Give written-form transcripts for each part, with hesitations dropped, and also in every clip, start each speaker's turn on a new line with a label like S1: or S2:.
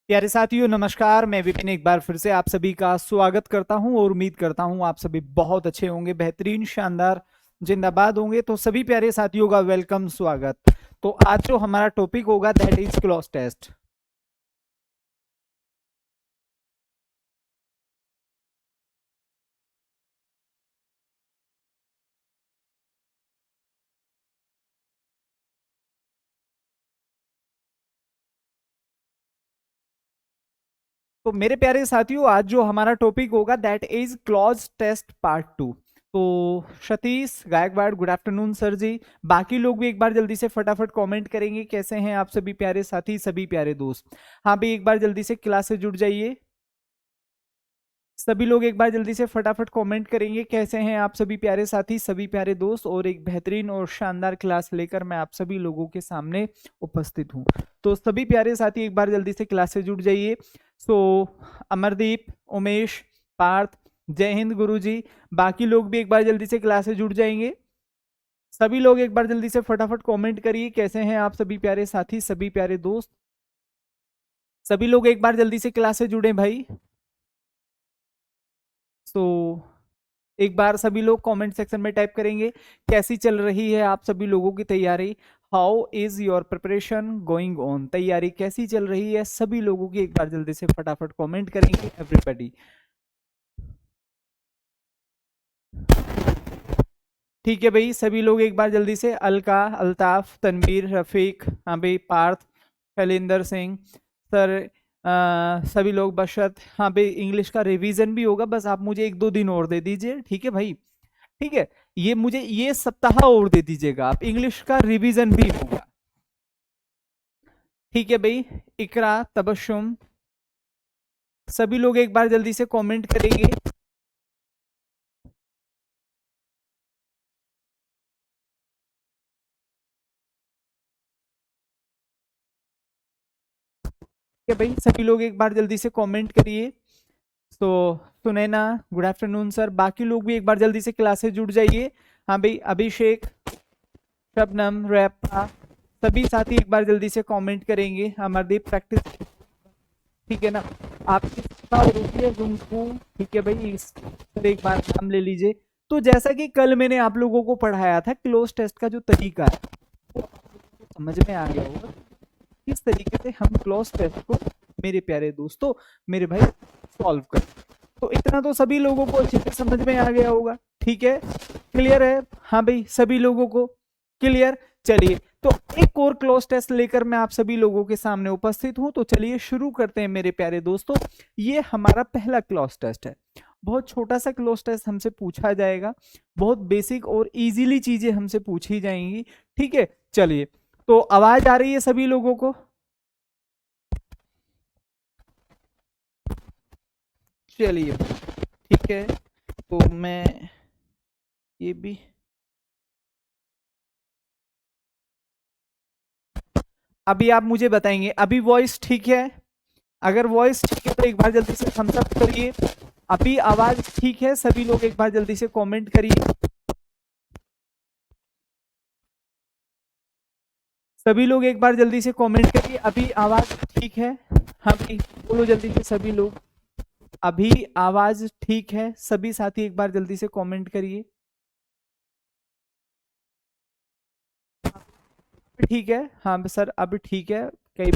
S1: प्यारे साथियों नमस्कार। मैं विपिन एक बार फिर से आप सभी का स्वागत करता हूं और उम्मीद करता हूं आप सभी बहुत अच्छे होंगे, बेहतरीन, शानदार, जिंदाबाद होंगे। तो सभी प्यारे साथियों का वेलकम, स्वागत। तो आज जो हमारा टॉपिक होगा दैट इज क्लॉज टेस्ट। तो मेरे प्यारे साथियों आज जो हमारा टॉपिक होगा that is clause test part 2। तो Satish Gaikwad, good afternoon sir ji. बाकी लोग भी एक बार जल्दी से फटाफट कमेंट करेंगे कैसे हैं आप सभी प्यारे साथी, सभी प्यारे दोस्त। हाँ भाई, एक बार जल्दी से क्लास से जुड़ जाइए। सभी लोग एक बार जल्दी से फटाफट कमेंट करेंगे कैसे हैं आप सभी प्यारे साथी, सभी प्यारे दोस्त। और एक बेहतरीन और शानदार क्लास लेकर मैं आप सभी लोगों के सामने उपस्थित हूं। तो सभी प्यारे साथी एक बार जल्दी से क्लास से जुड़ जाइए। सो अमरदीप, उमेश, पार्थ, जय हिंद गुरुजी। बाकी लोग भी एक बार जल्दी से क्लास से जुड़ जाएंगे। सभी लोग एक बार जल्दी से फटाफट कमेंट करिए कैसे हैं आप सभी प्यारे साथी, सभी प्यारे दोस्त। सभी लोग एक बार जल्दी से क्लास से जुड़े भाई। सो एक बार सभी लोग कमेंट सेक्शन में टाइप करेंगे कैसी चल रही है आप सभी लोगों की तैयारी। How is your preparation going on, तैयारी कैसी चल रही है सभी लोगों की, एक बार जल्दी से फटाफट कमेंट करेंगे एवरीबॉडी। ठीक है भाई, सभी लोग एक बार जल्दी से अलका, अल्ताफ, तनवीर, रफीक, हाँ भाई, पार्थ, शैलेंद्र सिंह सर, सभी लोग, बशरत, हाँ भाई, इंग्लिश का रिवीजन भी होगा, बस आप मुझे एक दो दिन और दे दीजिए, ठीक है भाई। ठीक है, ये मुझे ये सप्ताह और दे दीजिएगा आप, इंग्लिश का रिवीजन भी होगा। ठीक है भाई, इकरा, तबस्सुम, सभी लोग एक बार जल्दी से कमेंट करेंगे। ठीक है भाई, सभी लोग एक बार जल्दी से कमेंट करिए। तो सुनैना, गुड आफ्टरनून सर। बाकी लोग भी एक बार जल्दी से क्लास से जुड़ जाइए। हाँ भाई, अभिषेक, शबनम, रैपा, सभी साथी एक बार जल्दी से कमेंट करेंगे। अमरदीप, प्रैक्टिस, ठीक है ना। आप किसका रुकिए रुकू, ठीक है भाई, सर एक बार नाम ले लीजिए। तो जैसा कि कल मैंने आप लोगों को पढ़ाया था क्लोज टेस्ट का जो तरीका है वो आप लोगों को समझ में आ गया होगा किस तरीके से हम क्लोज टेस्ट को, मेरे प्यारे दोस्तों, मेरे भाई, सॉल्व करें। तो इतना तो सभी लोगों को अच्छे से समझ में आ गया होगा, ठीक है, क्लियर है। हाँ भाई, सभी लोगों को क्लियर। चलिए, तो एक और क्लोज टेस्ट लेकर मैं आप सभी लोगों के सामने उपस्थित हूं। तो चलिए शुरू करते हैं मेरे प्यारे दोस्तों। ये हमारा पहला क्लोज टेस्ट है। बहुत छोटा सा क्लोज टेस्ट हमसे पूछा जाएगा, बहुत बेसिक और इजीली चीजें हमसे पूछी जाएंगी, ठीक है। चलिए, तो आवाज आ रही है सभी लोगों को? चलिए, ठीक है, तो मैं ये भी, अभी आप मुझे बताएंगे अभी वॉइस ठीक है? अगर वॉइस ठीक है तो एक बार जल्दी से थम्स अप करिए। अभी आवाज ठीक है? सभी लोग एक बार जल्दी से कमेंट करिए। सभी लोग एक बार जल्दी से कमेंट करिए, अभी आवाज ठीक है? हाँ भाई, बोलो जल्दी से सभी लोग, अभी आवाज ठीक है? सभी साथी एक बार जल्दी से कमेंट करिए। ठीक है, हाँ सर अब ठीक है। कई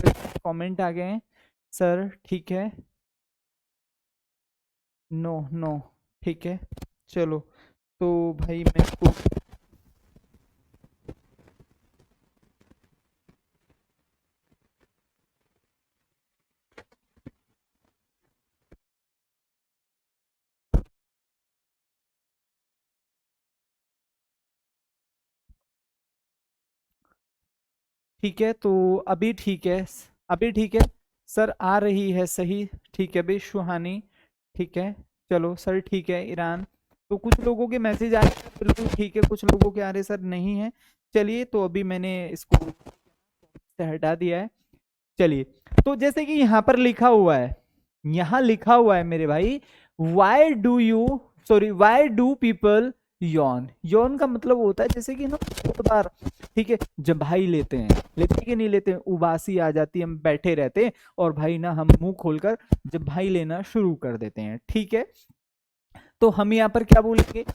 S1: कमेंट आ गए हैं सर, ठीक है, नो नो, ठीक है। चलो, तो भाई मैं इसको, ठीक है, तो अभी ठीक है, अभी ठीक है सर, आ रही है सही, ठीक है भाई, सुहानी, ठीक है। चलो सर, ठीक है, ईरान। तो कुछ लोगों के मैसेज आ रहे हैं बिल्कुल ठीक है, कुछ लोगों के आ रहे सर नहीं है। चलिए, तो अभी मैंने इसको से हटा दिया है। चलिए, तो जैसे कि यहाँ पर लिखा हुआ है, यहाँ लिखा हुआ है मेरे भाई, why do you, sorry, why do people यौन। यौन का मतलब होता है जैसे कि ना बहुत बार, ठीक है, जब भाई लेते हैं, लेते कि नहीं लेते, उबासी आ जाती है, हम बैठे रहते हैं और भाई ना हम मुंह खोलकर जब भाई लेना शुरू कर देते हैं, ठीक है, तो हम यहाँ पर क्या बोलेंगे,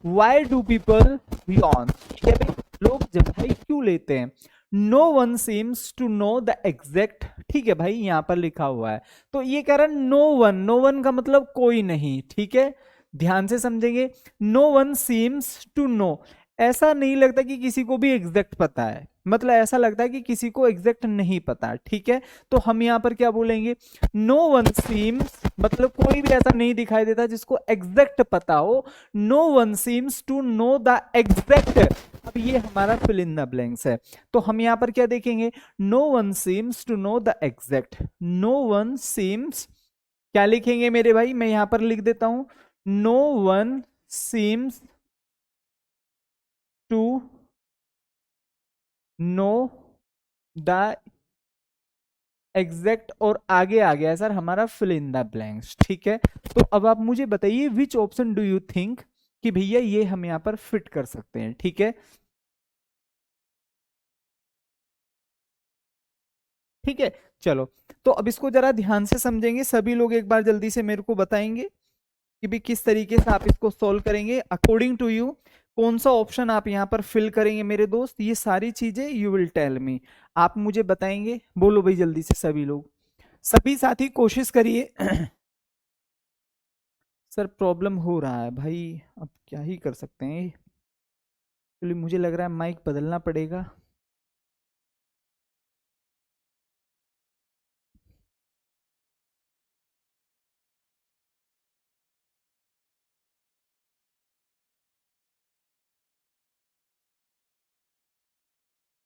S1: वाई डू पीपल यॉन, ठीक है भाई, लोग जब भाई क्यों लेते हैं। No one seems to know the exact, ठीक है भाई, यहां पर लिखा हुआ है, तो ये कह रहा है नो वन, नो वन का मतलब कोई नहीं, ठीक है, ध्यान से समझेंगे। No one seems to know, ऐसा नहीं लगता कि किसी को भी एग्जैक्ट पता है, मतलब ऐसा लगता है कि किसी को एग्जैक्ट नहीं पता, ठीक है, तो हम यहां पर क्या बोलेंगे, नो वन सीम्स, मतलब कोई भी ऐसा नहीं दिखाई देता जिसको एग्जैक्ट पता हो। No one seems to know the exact, अब ये हमारा फिल इन द ब्लैंक्स है, तो हम यहां पर क्या देखेंगे, no one seems to know the exact, no one seems, क्या लिखेंगे मेरे भाई, मैं यहां पर लिख देता हूं, no one seems to know the exact, और आगे आ गया है सर हमारा फिल इन द ब्लैंक्स, ठीक है, तो अब आप मुझे बताइए which option do you think कि भैया ये हम यहां पर फिट कर सकते हैं, ठीक है, ठीक है, चलो, तो अब इसको जरा ध्यान से समझेंगे सभी लोग, एक बार जल्दी से मेरे को बताएंगे कि भी किस तरीके से आप इसको सॉल्व करेंगे अकॉर्डिंग टू यू, कौन सा ऑप्शन आप यहाँ पर फिल करेंगे मेरे दोस्त, ये सारी चीजें यू विल टेल मी, आप मुझे बताएंगे, बोलो भाई जल्दी से सभी लोग, सभी साथी कोशिश करिए। सर प्रॉब्लम हो रहा है भाई, अब क्या ही कर सकते हैं, चलिए मुझे लग रहा है माइक बदलना पड़ेगा।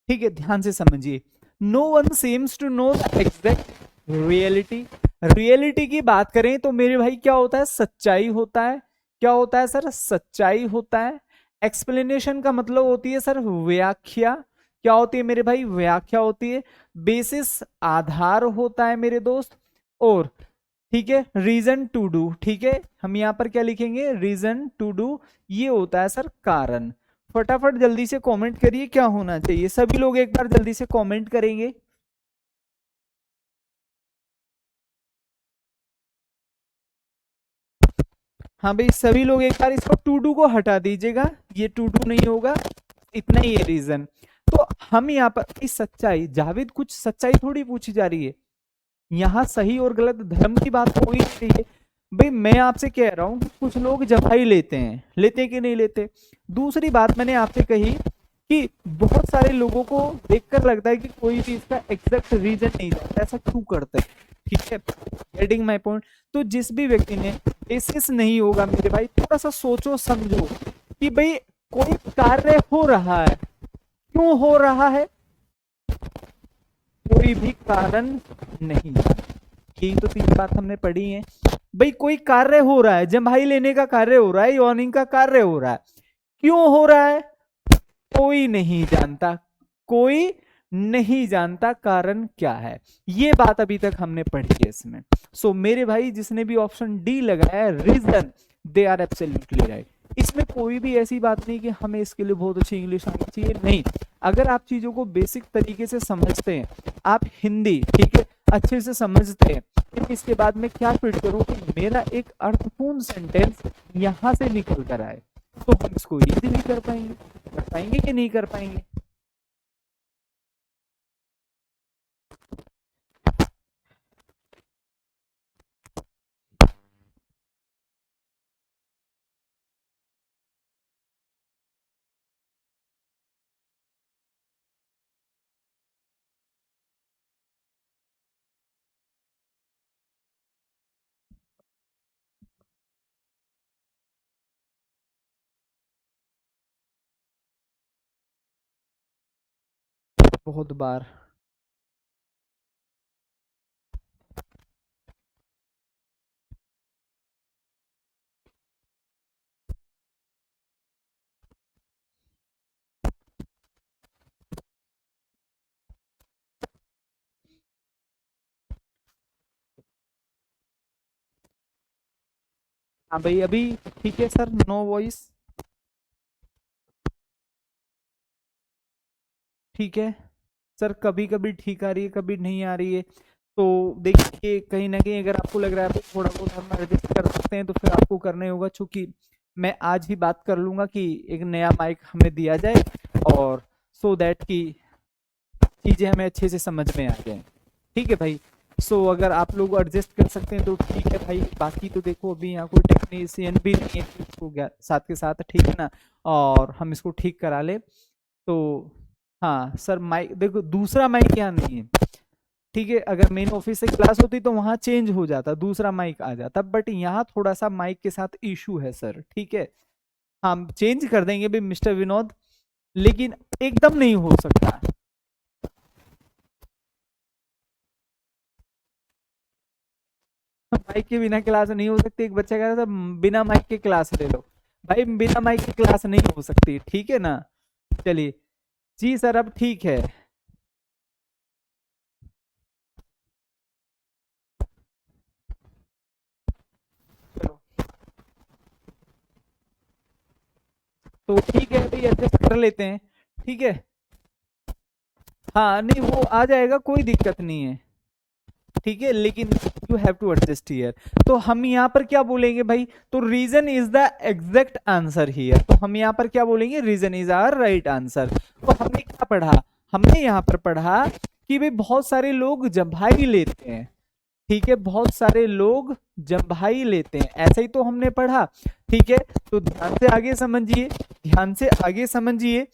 S1: ठीक है, ध्यान से समझिए, no one seems to know the exact reality, reality की बात करें तो मेरे भाई क्या होता है, सच्चाई होता है, क्या होता है सर, सच्चाई होता है। एक्सप्लेनेशन का मतलब होती है सर व्याख्या, क्या होती है मेरे भाई, व्याख्या होती है। बेसिस आधार होता है मेरे दोस्त, और ठीक है, रीजन टू डू, ठीक है, हम यहां पर क्या लिखेंगे, रीजन टू डू, ये होता है सर कारण। फटाफट जल्दी से कमेंट करिए क्या होना चाहिए, सभी लोग एक बार जल्दी से कमेंट करेंगे। हाँ भाई सभी लोग एक बार इसको टू डू को हटा दीजिएगा, ये टू डू नहीं होगा, इतना ही है रीजन। तो हम यहाँ पर इस सच्चाई, जावेद कुछ सच्चाई थोड़ी पूछी जा रही है, यहाँ सही और गलत धर्म की बात हो ही नहीं रही है। भाई मैं आपसे कह रहा हूँ कि कुछ लोग जवाई लेते हैं, लेते कि नहीं लेते। दूसरी बात मैंने आपसे कही कि बहुत सारे लोगों को देखकर लगता है कि कोई भी इसका एग्जैक्ट रीजन नहीं जानता, ऐसा क्यों करते हैं, ठीक है, गेटिंग माय पॉइंट। तो जिस भी व्यक्ति ने बेसिस नहीं होगा मेरे भाई, थोड़ा सा सोचो समझो कि भाई कोई कार्य हो रहा है, क्यों हो रहा है, कोई भी कारण नहीं, यही तो तीन बात हमने पढ़ी है। भाई कोई कार्य हो रहा है, जम्हाई लेने का कार्य हो रहा है, यॉर्निंग का कार्य हो रहा है, क्यों हो रहा है, कोई नहीं जानता, कोई नहीं जानता कारण क्या है, ये बात अभी तक हमने पढ़ी है इसमें। सो मेरे भाई जिसने भी ऑप्शन डी लगाया है reason, they are absolutely right, इसमें कोई भी ऐसी बात नहीं कि हमें इसके लिए बहुत अच्छी इंग्लिश आनी चाहिए, नहीं, अगर आप चीजों को बेसिक तरीके से समझते हैं, आप हिंदी ठीक है अच्छे से समझते हैं, फिर इसके बाद में क्या फिट करूं कि मेरा एक अर्थपूर्ण सेंटेंस यहां से निकल कर आए, तो हम इसको इजीली कर पाएंगे कि नहीं कर पाएंगे। बहुत बार। हाँ भाई अभी ठीक है सर, नो वॉइस, ठीक है सर, कभी कभी ठीक आ रही है, कभी नहीं आ रही है। तो देखिए कहीं ना कहीं अगर आपको लग रहा है थोड़ा बहुत हम एडजस्ट कर सकते हैं तो फिर आपको करना ही होगा, चूंकि मैं आज ही बात कर लूंगा कि एक नया माइक हमें दिया जाए, और सो दैट कि चीजें हमें अच्छे से समझ में आ जाए। ठीक है भाई, सो अगर आप लोग एडजस्ट कर सकते हैं तो ठीक है भाई, बाकी तो देखो अभी यहाँ कोई टेक्नीशियन भी नहीं है कि इसको साथ के साथ, ठीक है ना, और हम इसको ठीक करा ले। तो हाँ सर, माइक देखो दूसरा माइक यहाँ नहीं है, ठीक है, अगर मेन ऑफिस से क्लास होती तो वहां चेंज हो जाता, दूसरा माइक आ जाता, बट यहाँ थोड़ा सा माइक के साथ इशू है सर, ठीक है। हम चेंज कर देंगे भी मिस्टर विनोद, लेकिन एकदम नहीं हो सकता। माइक के बिना क्लास नहीं हो सकती, एक बच्चा कह रहा था बिना माइक के क्लास ले लो, भाई बिना माइक की क्लास नहीं हो सकती, ठीक है ना। चलिए जी सर, अब ठीक है। चलो तो ठीक है अभी एडजस्ट कर लेते हैं, ठीक है। हाँ नहीं वो आ जाएगा, कोई दिक्कत नहीं है, ठीक है, लेकिन you have to adjust here. तो हम यहाँ पर क्या बोलेंगे भाई, तो reason is the exact answer here, तो हम यहाँ पर क्या बोलेंगे, reason is our right answer. तो हमने क्या पढ़ा, हमने यहाँ पर पढ़ा कि भाई बहुत सारे लोग जम्भाई लेते हैं, ठीक है, बहुत सारे लोग जम्भाई लेते हैं, ऐसा ही तो हमने पढ़ा, ठीक है। तो ध्यान से आगे समझिए, ध्यान से आगे समझिए,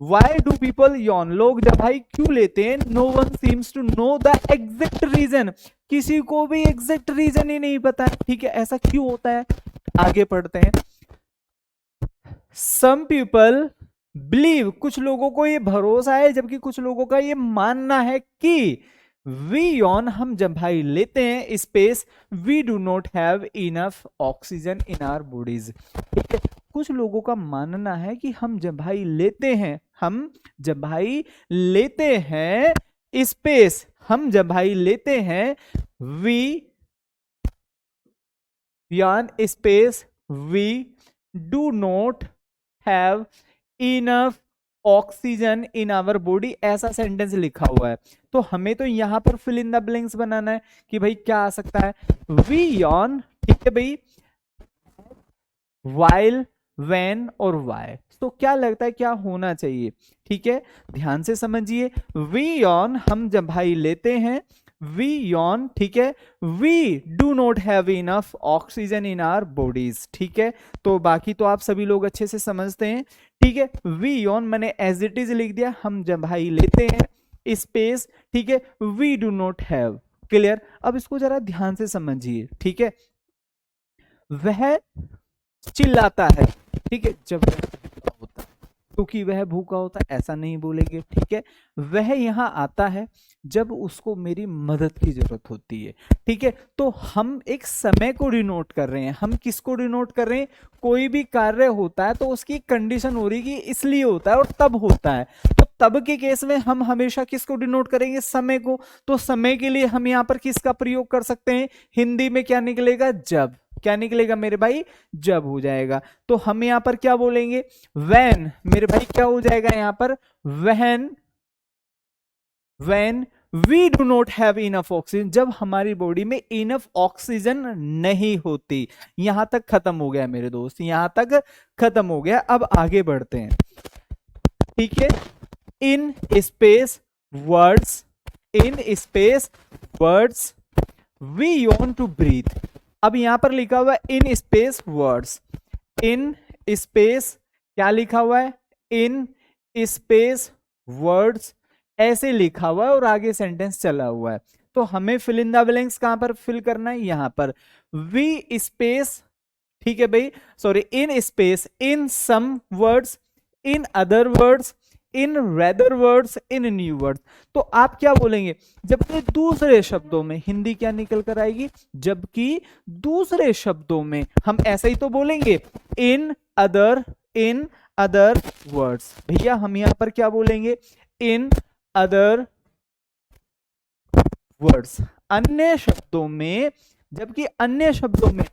S1: वाई डू पीपल यॉन, लोग जम्भाई क्यों लेते हैं, no one seems to know the exact reason, किसी को भी एग्जैक्ट रीजन ही नहीं पता है, ठीक है, ऐसा क्यों होता है, आगे पढ़ते हैं। सम पीपल बिलीव, कुछ लोगों को ये भरोसा है, जबकि कुछ लोगों का ये मानना है कि वी यॉन, हम जब भाई लेते हैं space, we do not have enough oxygen in our bodies, ठीक है। कुछ लोगों का मानना है कि हम जब भाई लेते हैं, हम जब भाई लेते हैं स्पेस, हम जब भाई लेते हैं we yawn space, we do not have enough oxygen in our body, ऐसा सेंटेंस लिखा हुआ है। तो हमें तो यहां पर फिल इन द ब्लैंक्स बनाना है कि भाई क्या आ सकता है, वी यॉन, ठीक है भाई, वाइल, व्हेन और वाई। तो क्या लगता है क्या होना चाहिए, ठीक है, ध्यान से समझिए, वी यॉन, हम जब भाई लेते हैं, वी यॉन, ठीक है, we do not have enough oxygen in our bodies, ठीक है। तो बाकी तो आप सभी लोग अच्छे से समझते हैं, ठीक है। वी यॉन मैंने एज इट इज लिख दिया, हम जब भाई लेते हैं स्पेस, ठीक है, we do not have, clear. अब इसको जरा ध्यान से समझिए, ठीक है, वह चिल्लाता है, ठीक है, जब वह भूखा होता है, क्योंकि वह भूखा होता है ऐसा नहीं बोलेंगे, ठीक है। वह यहाँ आता है जब उसको मेरी मदद की जरूरत होती है, ठीक है। तो हम एक समय को डिनोट कर रहे हैं, हम किसको डिनोट कर रहे हैं, कोई भी कार्य होता है तो उसकी कंडीशन हो रही कि इसलिए होता है और तब होता है, तो तब के केस में हम हमेशा किसको डिनोट करेंगे, समय को। तो समय के लिए हम यहाँ पर किसका प्रयोग कर सकते हैं, हिंदी में क्या निकलेगा, जब, क्या निकलेगा मेरे भाई, जब हो जाएगा। तो हम यहां पर क्या बोलेंगे, व्हेन, मेरे भाई क्या हो जाएगा यहां पर, when, when we do not have enough oxygen, जब हमारी बॉडी में इनफ ऑक्सीजन नहीं होती। यहां तक खत्म हो गया मेरे दोस्त, यहां तक खत्म हो गया। अब आगे बढ़ते हैं, ठीक है। In space words, in space words, we want to breathe. अब यहां पर लिखा हुआ है in space words, in space क्या लिखा हुआ है, इन स्पेस वर्ड्स, ऐसे लिखा हुआ है और आगे सेंटेंस चला हुआ है। तो हमें फिल इन द ब्लैंक्स कहां पर फिल करना है, यहां पर वी स्पेस, ठीक है भाई, sorry, in space, in some words, in other words, in rather words, in new words. तो आप क्या बोलेंगे, जबकि दूसरे शब्दों में, हिंदी क्या निकल कर आएगी, जबकि दूसरे शब्दों में, हम ऐसा ही तो बोलेंगे, इन अदर वर्ड्स। भैया हम यहां पर क्या बोलेंगे, इन अदर वर्ड्स, अन्य शब्दों में, जबकि अन्य शब्दों में,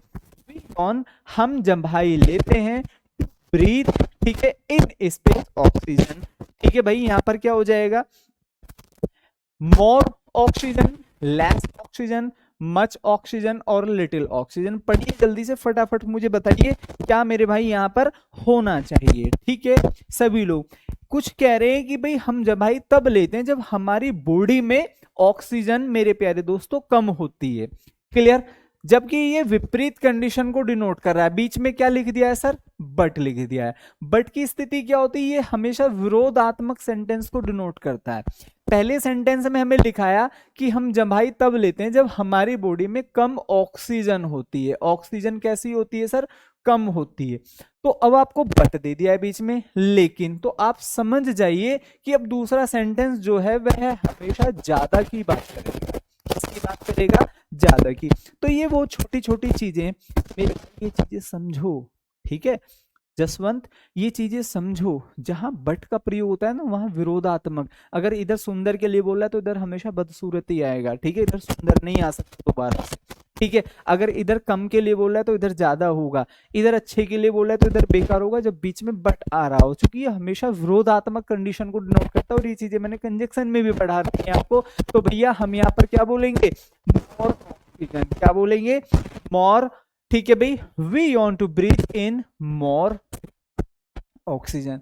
S1: हम जब भाई लेते हैं ब्रीथ, ठीक है, इन स्पेस ऑक्सीजन। ठीक है भाई, यहां पर क्या हो जाएगा, मोर oxygen, less oxygen, much oxygen और लिटिल ऑक्सीजन। पढ़िए जल्दी से फटाफट, मुझे बताइए क्या मेरे भाई यहां पर होना चाहिए। ठीक है, सभी लोग कुछ कह रहे हैं कि भाई हम जब भाई तब लेते हैं जब हमारी बॉडी में ऑक्सीजन मेरे प्यारे दोस्तों कम होती है। क्लियर, जबकि ये विपरीत कंडीशन को डिनोट कर रहा है। बीच में क्या लिख दिया है सर, बट लिख दिया है। बट की स्थिति क्या होती है, ये हमेशा विरोधात्मक सेंटेंस को डिनोट करता है। पहले सेंटेंस में हमें लिखाया कि हम जम्भाई तब लेते हैं जब हमारी बॉडी में कम ऑक्सीजन होती है। ऑक्सीजन कैसी होती है सर, कम होती है। तो अब आपको बट दे दिया है बीच में, लेकिन तो आप समझ जाइए कि अब दूसरा सेंटेंस जो है वह हमेशा ज्यादा की बात करेगा। किसकी बात करेगा, ज्यादा की। तो ये वो छोटी छोटी चीजें, मेरे ये चीजें समझो। ठीक है जसवंत, ये चीजें समझो, जहां बट का प्रयोग होता है ना वहां विरोधात्मक। अगर इधर सुंदर के लिए बोला है तो इधर हमेशा बदसूरती आएगा। ठीक है, इधर सुंदर नहीं आ सकता दोबारा से। ठीक है, अगर इधर कम के लिए बोला है तो इधर ज्यादा होगा, इधर अच्छे के लिए बोला है तो इधर बेकार होगा जब बीच में बट आ रहा हो, क्योंकि ये हमेशा विरोधात्मक कंडीशन को डिनोट करता है। और ये चीजें मैंने कंजक्शन में भी पढ़ा रखी है आपको। तो भैया हम यहाँ पर क्या बोलेंगे, मोर ऑक्सीजन। क्या बोलेंगे, मोर। ठीक है भाई, we want to breathe in more oxygen.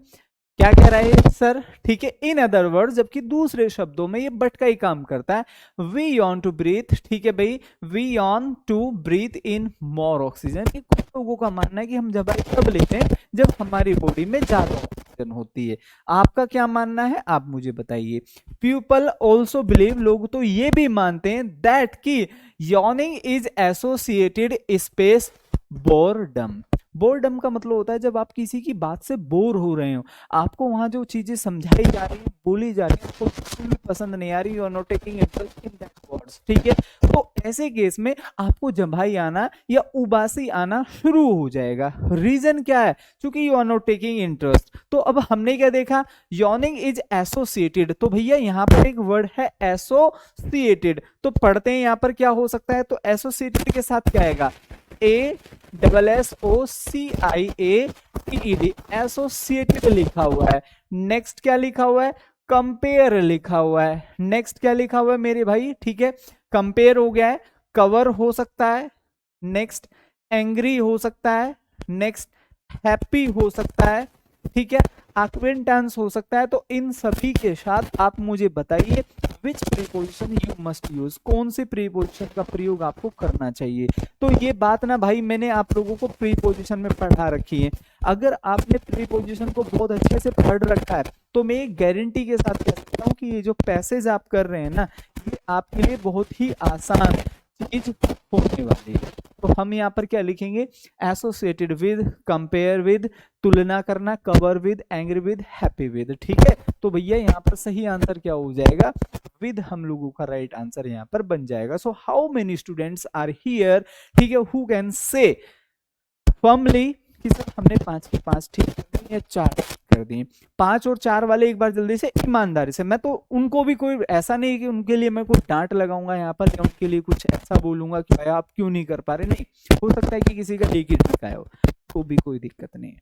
S1: क्या कह रहा है सर, ठीक है, इन अदर वर्ड, जबकि दूसरे शब्दों में ये बट का ही काम करता है। वी वांट टू ब्रीथ, ठीक है भाई, we want to breathe in more oxygen. कुछ लोगों का मानना है कि हम जब तब लेते हैं जब हमारी बॉडी में ज्यादा ऑक्सीजन होती है। आपका क्या मानना है, आप मुझे बताइए। पीपल ऑल्सो बिलीव, लोग तो ये भी मानते हैं दैट कि yawning is associated space boredom. Boredom का मतलब होता है जब आप किसी की बात से बोर हो रहे हो, आपको वहां जो चीजें समझाई जा रही है, बोली जा रही है, आपको बिल्कुल भी पसंद नहीं आ रही, you are not taking interest in that words. ठीक है, तो ऐसे केस में आपको जम्भाई आना या उबासी आना शुरू हो जाएगा। रीजन क्या है, क्योंकि you are not taking interest. तो अब हमने क्या देखा, यॉनिंग इज एसोसिएटेड। तो भैया यहाँ पर एक वर्ड है एसोसिएटेड, तो पढ़ते हैं यहाँ पर क्या हो सकता है। तो एसोसिएटेड के साथ क्या आएगा, ASSOCIATED, एसोसिएटेड लिखा हुआ है। नेक्स्ट क्या लिखा हुआ है, कंपेयर लिखा हुआ है। नेक्स्ट क्या लिखा हुआ है मेरे भाई, ठीक है, कंपेयर हो गया है, कवर हो सकता है, नेक्स्ट एंग्री हो सकता है, नेक्स्ट हैप्पी हो सकता है, ठीक है, एक्विंटेंस हो सकता है। तो इन सभी के साथ आप मुझे बताइए विच प्रीपोजिशन यू मस्ट यूज, कौन सी प्रीपोजिशन का प्रयोग आपको करना चाहिए। तो ये बात ना भाई मैंने आप लोगों को प्रीपोजिशन में पढ़ा रखी है। अगर आपने प्रीपोजिशन को बहुत अच्छे से पढ़ रखा है तो मैं एक गारंटी के साथ कह सकता हूँ कि ये जो पैसेज आप कर रहे हैं ना, ये आपके लिए बहुत ही आसान चीज होने वाली है। तो हम यहाँ पर क्या लिखेंगे, एसोसिएटेड विद, कंपेयर विद, तुलना करना, cover with, angry with, happy with. ठीक है, तो भैया यहाँ पर सही आंसर क्या हो जाएगा, विद हम लोगों का राइट आंसर यहाँ पर बन जाएगा। So how many students are here, ठीक है, हु कैन से फर्मली कि सर हमने 5 के 5 ठीक कर दिए या 4 कर दिए। 5 और 4 वाले एक बार जल्दी से ईमानदारी से, मैं तो उनको भी कोई ऐसा नहीं कि उनके लिए मैं कोई डांट लगाऊंगा यहाँ पर या उनके लिए कुछ ऐसा बोलूंगा कि भाई आप क्यों नहीं कर पा रहे, नहीं, हो सकता है कि किसी का एक ही टीका है, तो भी कोई दिक्कत नहीं है।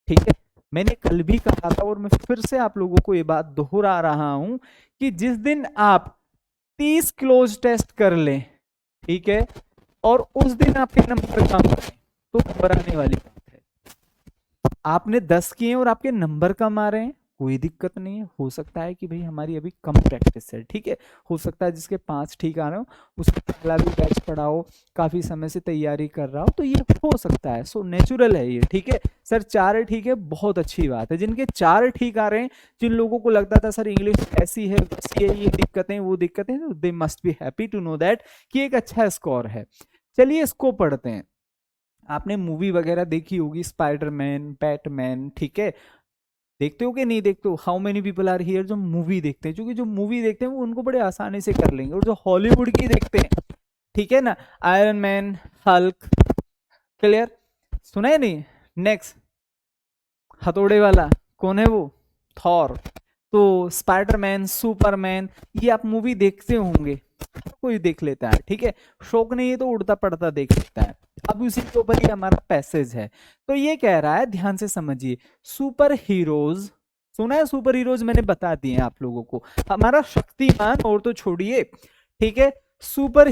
S1: ठीक है, मैंने कल भी कहा था और मैं फिर से आप लोगों को ये बात दोहरा रहा हूं कि जिस दिन आप 30 क्लोज टेस्ट कर लें, ठीक है, और उस दिन आपके नंबर कम आए तो घबराने वाली बात है। आपने 10 किए और आपके नंबर कम आ रहे हैं, कोई दिक्कत नहीं है। हो सकता है कि भाई हमारी अभी कम प्रैक्टिस है, ठीक है, हो सकता है जिसके 5 ठीक आ रहे हो उसको पहला भी बैच पढ़ाओ, काफी समय से तैयारी कर रहा हो, तो ये हो सकता है, सो नेचुरल है ये। ठीक है सर, 4 ठीक है, बहुत अच्छी बात है। जिनके 4 ठीक आ रहे हैं, जिन लोगों को लगता था सर इंग्लिश ऐसी है वैसी है, ये दिक्कतें वो दिक्कतें, तो they must be happy to know that कि एक अच्छा स्कोर है। चलिए इसको पढ़ते हैं। आपने मूवी वगैरह देखी होगी, स्पाइडरमैन, बैटमैन, ठीक है, देखते हो कि नहीं देखते हो। How many people are here जो मूवी देखते हैं, क्योंकि जो मूवी देखते हैं वो उनको बड़े आसानी से कर लेंगे, और जो हॉलीवुड की देखते हैं, ठीक है ना, आयरन मैन, हल्क, क्लियर, सुना है नहीं। नेक्स्ट हथौड़े वाला कौन है वो, थॉर। तो स्पाइडरमैन, सुपरमैन, ये आप मूवी देखते होंगे, कोई देख लेता है, ठीक है, शौक नहीं है तो उड़ता पड़ता देख लेता है। अब उसी के ऊपर ही हमारा पैसेज है। तो ये कह रहा है, ध्यान से समझिए, सुपर हीरोज, सुना है सुपर हीरोज, मैंने बता दिए आप लोगों को, हमारा शक्तिमान और तो छोड़िए, ठीक है। Super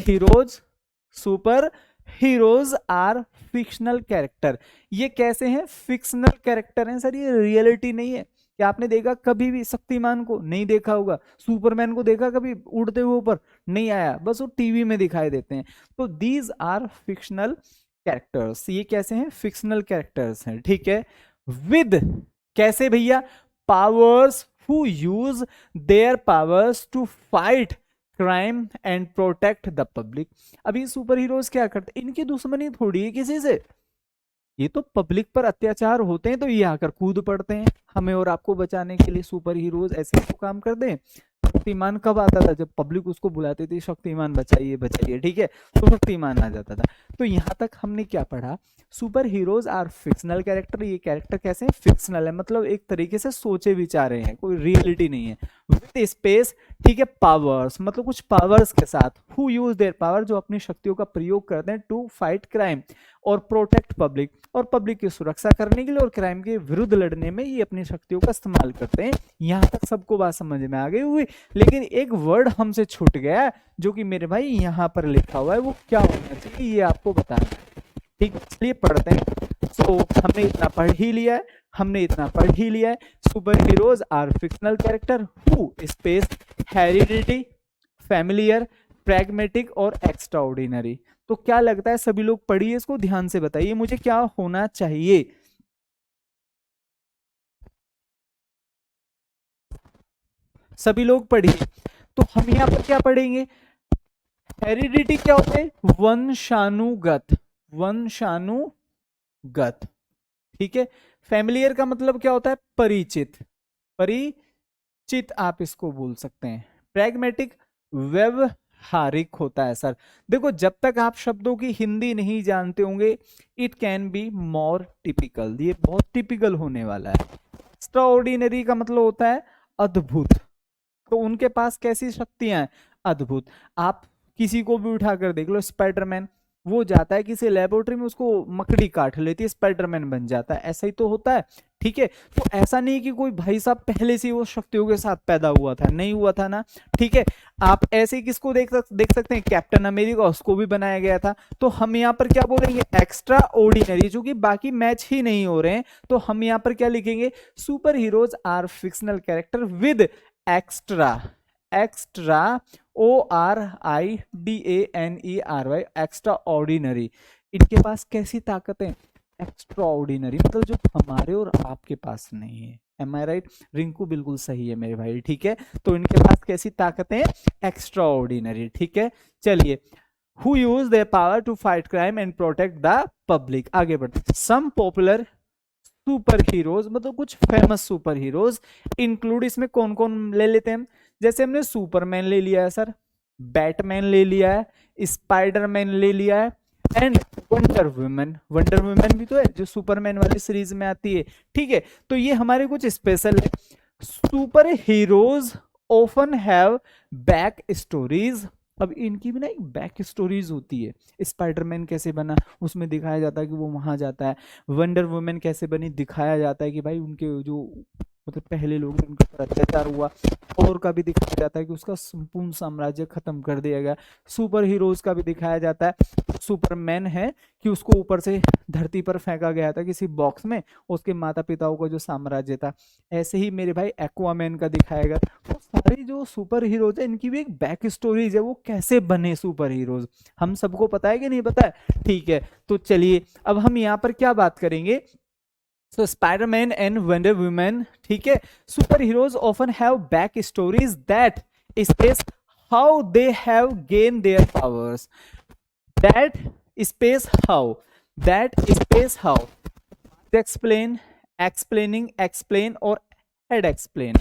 S1: heroes are fictional character. ये कैसे हैं? फिक्शनल कैरेक्टर हैं सर, ये रियलिटी नहीं है। क्या आपने देखा कभी भी शक्तिमान को? नहीं देखा होगा। सुपरमैन को देखा कभी उड़ते हुए ऊपर? नहीं आया, बस वो टीवी में दिखाई देते हैं। तो दीज आर फिक्शनल कैरेक्टर्स, ये कैसे हैं? फिक्शनल कैरेक्टर्स हैं, ठीक है। विद, कैसे भैया? Powers, who use their powers to fight crime and protect the public. अभी सुपर हीरोज क्या करते? इनकी दुश्मनी थोड़ी है किसी से, ये तो पब्लिक पर अत्याचार होते हैं तो ये आकर कूद पड़ते हैं हमें और आपको बचाने के लिए। सुपर हीरोज ऐसे तो काम कर दें। शक्तिमान कब आता था? जब पब्लिक उसको बुलाती थी, शक्तिमान बचाइए बचाइए, ठीक है, तो शक्तिमान आ जाता था। तो यहां तक हमने क्या पढ़ा? Super heroes are fictional character. ये कैरेक्टर कैसे हैं? फिक्शनल है, मतलब एक तरीके से सोचे विचारे हैं, कोई रियलिटी नहीं है। विद स्पेस, ठीक है, पावर्स, मतलब कुछ पावर्स के साथ। हु यूज देयर पावर, जो अपनी शक्तियों का प्रयोग करते हैं टू फाइट क्राइम और प्रोटेक्ट पब्लिक, और पब्लिक की सुरक्षा करने के लिए और क्राइम के विरुद्ध लड़ने में ये अपनी शक्तियों का इस्तेमाल करते हैं। यहां तक सबको बात समझ में आ गई हुई। लेकिन एक वर्ड हमसे छूट गया, जो कि मेरे भाई यहां पर लिखा हुआ है, वो क्या होना चाहिए ये आपको बताना है, ठीक है। इसलिए पढ़ते हैं। सो हमने इतना पढ़ ही लिया है, super heroes are fictional character who space heredity, familiar, pragmatic और एक्स्ट्राऑर्डिनरी। तो क्या लगता है सभी लोग पढ़िए इसको, ध्यान से बताइए मुझे क्या होना चाहिए। सभी लोग पढ़िए। तो हम यहां पर क्या पढ़ेंगे? हेरिडिटी क्या होते हैं? वंशानुगत, ठीक है। फैमिलियर का मतलब क्या होता है? परिचित आप इसको बोल सकते हैं। प्रैग्मेटिक, व्यवहारिक होता है सर। देखो, जब तक आप शब्दों की हिंदी नहीं जानते होंगे, it can be more typical, ये बहुत टिपिकल होने वाला है। एक्स्ट्राऑर्डिनरी का मतलब होता है अद्भुत। तो उनके पास कैसी शक्तियां हैं? अद्भुत। आप किसी को भी उठाकर देख लो, स्पाइडरमैन, वो जाता है किसी लेबोरेटरी में, उसको मकड़ी काट लेती है, स्पाइडरमैन बन जाता है, ऐसा ही तो होता है, ठीक है। तो ऐसा नहीं कि कोई भाई साहब पहले से वो शक्तियों के साथ पैदा हुआ था, नहीं हुआ था ना, ठीक है। आप ऐसे किसको देख सकते हैं? कैप्टन अमेरिका, उसको भी बनाया गया था। तो हम यहाँ पर क्या बोलेंगे? एक्स्ट्रा ऑर्डिनरी, जो कि बाकी मैच ही नहीं हो रहे हैं, तो हम यहाँ पर क्या लिखेंगे? Super heroes are fictional character with extra ORIDANERY, extra ordinary. इनके पास कैसी ताकतें? एक्स्ट्रा ऑर्डिनरी, मतलब जो हमारे और आपके पास नहीं है। एम आई राइट? रिंकू बिल्कुल सही है मेरे भाई, ठीक है। तो इनके पास कैसी ताकतें? एक्स्ट्रा ऑर्डिनरी, ठीक है। चलिए, who use their power to fight crime and protect the public. आगे बढ़ते। सम पॉपुलर सुपर हीरोज, मतलब कुछ फेमस सुपर हीरोज इंक्लूड, इसमें कौन कौन ले लेते हैं हम? जैसे हमने सुपरमैन ले लिया है सर, बैटमैन ले लिया है, स्पाइडरमैन ले लिया है, एंड वंडर वुमेन भी तो है, जो सुपरमैन वाली सीरीज में आती है, ठीक है। तो ये हमारे कुछ स्पेशल है। Super heroes often have back stories. अब इनकी भी ना एक बैक स्टोरीज होती है। स्पाइडरमैन कैसे बना, उसमें दिखाया जाता है कि वो वहां जाता है। वंडर वुमेन कैसे बनी, दिखाया जाता है कि भाई उनके जो मतलब पहले लोग उनके ऊपर अत्याचार हुआ, और का भी दिखाया जाता है कि उसका संपूर्ण साम्राज्य खत्म कर दिया गया। सुपर हीरोज का भी दिखाया जाता है। सुपरमैन है कि उसको ऊपर से धरती पर फेंका गया था किसी बॉक्स में, उसके माता पिताओं का जो साम्राज्य था। ऐसे ही मेरे भाई एक्वामैन का दिखाएगा। तो सारे जो सुपर हीरोज है, इनकी भी एक बैक स्टोरीज है, वो कैसे बने सुपर हीरोज, हम सबको पता है कि नहीं पता है, ठीक है। तो चलिए, अब हम यहाँ पर क्या बात करेंगे? So Spider-Man and Wonder Woman, ठीक है। Super heroes often have back stories that space how they have gained their powers. That space how explain, explain और add explain।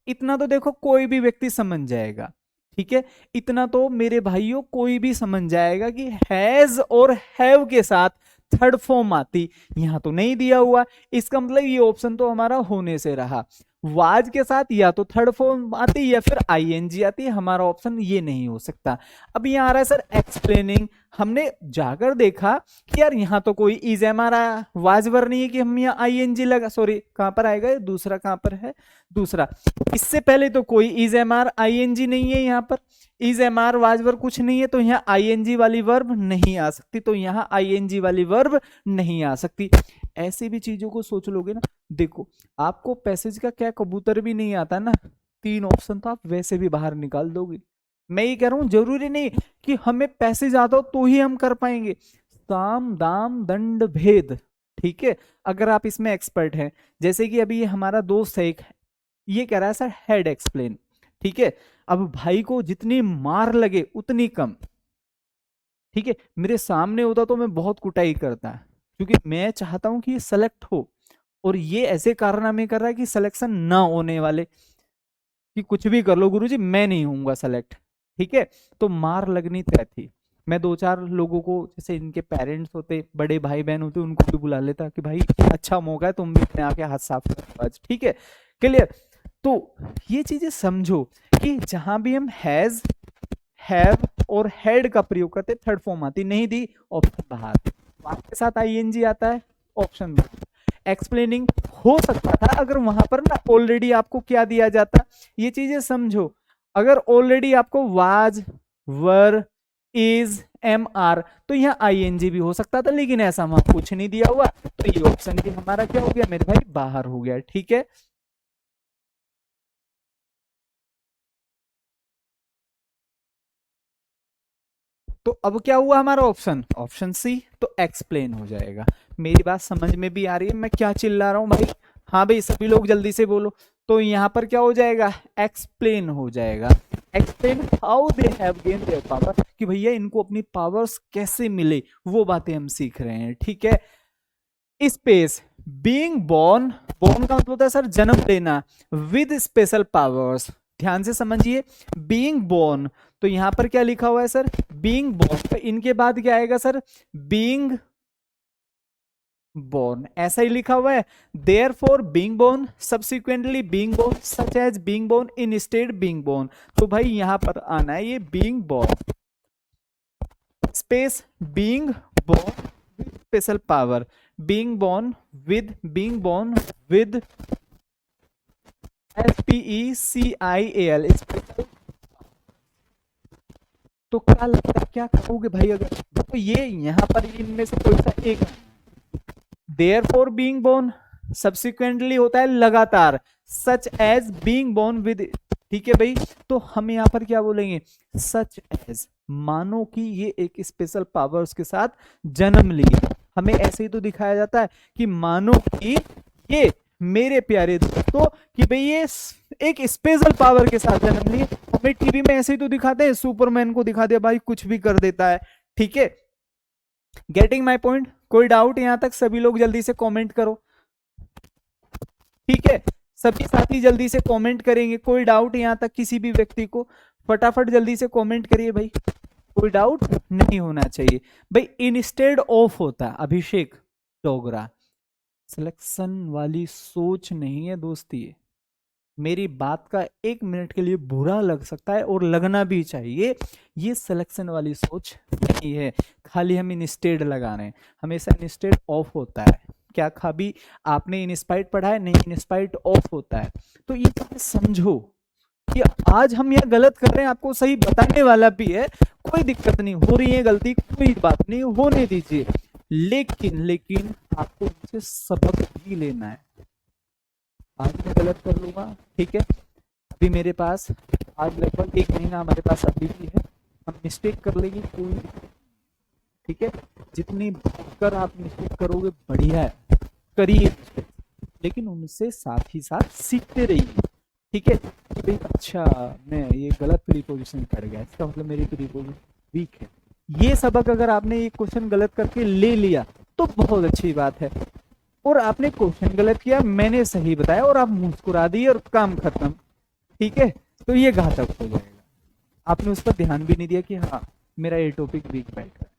S1: इतना तो देखो कोई भी व्यक्ति समझ जाएगा, ठीक है। इतना तो मेरे भाइयों कोई भी समझ जाएगा कि हैज और हैव के साथ थर्ड फॉर्म आती, यहां तो नहीं दिया हुआ, इसका मतलब ये ऑप्शन तो हमारा होने से रहा। वाज के साथ या तो थर्ड फॉर्म आती है या फिर आईएनजी आती है, हमारा ऑप्शन ये नहीं हो सकता। अब यहाँ आ रहा है सर एक्सप्लेनिंग, हमने जाकर देखा कि यार यहाँ तो कोई इज हमारा वाजवर नहीं है कि हम यहाँ आईएनजी लगा, सॉरी कहां पर आएगा, दूसरा कहां पर है, दूसरा, इससे पहले तो कोई इज एमआर आईएनजी नहीं है, यहाँ पर इज एमआर वाजवर कुछ नहीं है, तो यहाँ आईएनजी वाली वर्ब नहीं आ सकती, तो यहाँ आईएनजी वाली वर्ब नहीं आ सकती। ऐसी भी चीजों को सोच लोगे ना, देखो आपको पैसेज का क्या कबूतर भी नहीं आता ना, 3 ऑप्शन तो आप वैसे भी बाहर निकाल दोगे। मैं ये कह रहा हूं जरूरी नहीं कि हमें पैसेज आता हो तो ही हम कर पाएंगे, साम दाम दंड भेद, ठीक है, अगर आप इसमें एक्सपर्ट हैं, जैसे कि अभी ये हमारा दोस्त है एक, ये कह रहा है सर हेड एक्सप्लेन, ठीक है, अब भाई को जितनी मार लगे उतनी कम, ठीक है, मेरे सामने होता तो मैं बहुत कुटाई करता, क्योंकि मैं चाहता हूं कि ये सेलेक्ट हो, और ये ऐसे कारनामे कर रहा है कि सिलेक्शन ना होने वाले, कि कुछ भी कर लो गुरुजी मैं नहीं होऊंगा सेलेक्ट, ठीक है, तो मार लगनी तय थी। मैं 2-4 लोगों को, जैसे इनके पेरेंट्स होते, बड़े भाई बहन होते, उनको भी बुला लेता कि भाई अच्छा मौका है, तुम भी अपने आके हाथ साफ करो आज, ठीक है, क्लियर। तो ये चीजें समझो कि जहां भी हम हैज, हैव और हेड का प्रयोग करते, थर्ड फॉर्म आती नहीं दी, ऑप्शन बाहर, के साथ आईएनजी आता है, ऑप्शन बाहर। एक्सप्लेनिंग हो सकता था अगर वहां पर ना ऑलरेडी आपको क्या दिया जाता, ये चीजें समझो, अगर ऑलरेडी आपको was, were, is, am are, तो यहाँ आईएनजी भी हो सकता था, लेकिन ऐसा वहां कुछ नहीं दिया हुआ, तो ये ऑप्शन भी हमारा क्या हो गया मेरे भाई, बाहर हो गया, ठीक है। तो अब क्या हुआ हमारा ऑप्शन, ऑप्शन सी, तो एक्सप्लेन हो जाएगा। मेरी बात समझ में भी आ रही है मैं क्या चिल्ला रहा हूं भाई, हाँ भाई सभी लोग जल्दी से बोलो, तो यहां पर क्या हो जाएगा, एक्सप्लेन हो जाएगा। Explain how they have gain their power, कि भैया इनको अपनी पावर्स कैसे मिले, वो बातें हम सीख रहे हैं, ठीक है। स्पेस, बीइंग बोर्न, बोर्न का मतलब होता है सर जन्म लेना, विद स्पेशल पावर्स, ध्यान से समझिए, बीइंग बोर्न, तो यहां पर क्या लिखा हुआ है सर, बीइंग बोर्न, तो इनके बाद क्या आएगा सर, बीइंग born, ऐसा ही लिखा हुआ है, therefore being born, subsequently being born, such as being born, instead being born, तो भाई यहां पर आना है ये being born, space being born with special power, being born with SPECIAL, तो क्या लगता है क्या कहोगे भाई, अगर तो ये यहां पर इनमें से कोई सा एक, therefore being born subsequently होता है लगातार, such as being born with, ठीक है भाई, तो हम यहां पर क्या बोलेंगे, such as, मानो कि ये एक स्पेशल पावर्स के साथ जन्म लिए, हमें ऐसे ही तो दिखाया जाता है कि मानो कि ये मेरे प्यारे दोस्तों कि भाई ये एक स्पेशल पावर के साथ जन्म लिए, हमें टीवी में ऐसे ही तो दिखाते हैं, सुपरमैन को दिखा दिया भाई कुछ भी कर देता है, ठीक है, गेटिंग माई पॉइंट। कोई डाउट यहां तक, सभी लोग जल्दी से कमेंट करो, ठीक है, सभी साथी जल्दी से कमेंट करेंगे, कोई डाउट यहां तक किसी भी व्यक्ति को, फटाफट जल्दी से कमेंट करिए भाई, कोई डाउट नहीं होना चाहिए भाई। इंस्टेड ऑफ होता है, अभिषेक डोगरा, सिलेक्शन वाली सोच नहीं है दोस्ती, मेरी बात का 1 मिनट के लिए बुरा लग सकता है और लगना भी चाहिए, ये सिलेक्शन वाली सोच नहीं है, खाली हम इंस्टेड लगा रहे हैं, हमेशा इंस्टेड ऑफ होता है। क्या खाबी आपने इंस्पाइट पढ़ा है, नहीं इंस्पाइट ऑफ होता है, तो ये समझो कि आज हम यह गलत कर रहे हैं, आपको सही बताने वाला भी है, कोई दिक्कत नहीं, हो रही है गलती कोई बात नहीं, होने दीजिए, लेकिन आपको इनसे सबक भी लेना है। आज मैं गलत कर लूंगा, ठीक है, अभी मेरे पास आज लगभग 1 महीना हमारे पास अभी भी है, हम मिस्टेक कर लेंगे कोई, ठीक है, जितनी कर आप मिस्टेक करोगे बढ़िया है, करिए, लेकिन उनसे साथ ही साथ सीखते रहिए, ठीक है, कि भाई अच्छा मैं ये गलत प्रीपोजिशन कर गया, इसका मतलब मेरी प्रीपोजिशन वीक है, ये सबक अगर आपने ये क्वेश्चन गलत करके ले लिया तो बहुत अच्छी बात है, और आपने क्वेश्चन गलत किया, मैंने सही बताया और आप मुस्कुरा दिए और काम खत्म, ठीक है, तो ये घातक हो जाएगा, आपने उस पर ध्यान भी नहीं दिया कि हाँ मेरा ये टॉपिक वीक बैठ रहा है,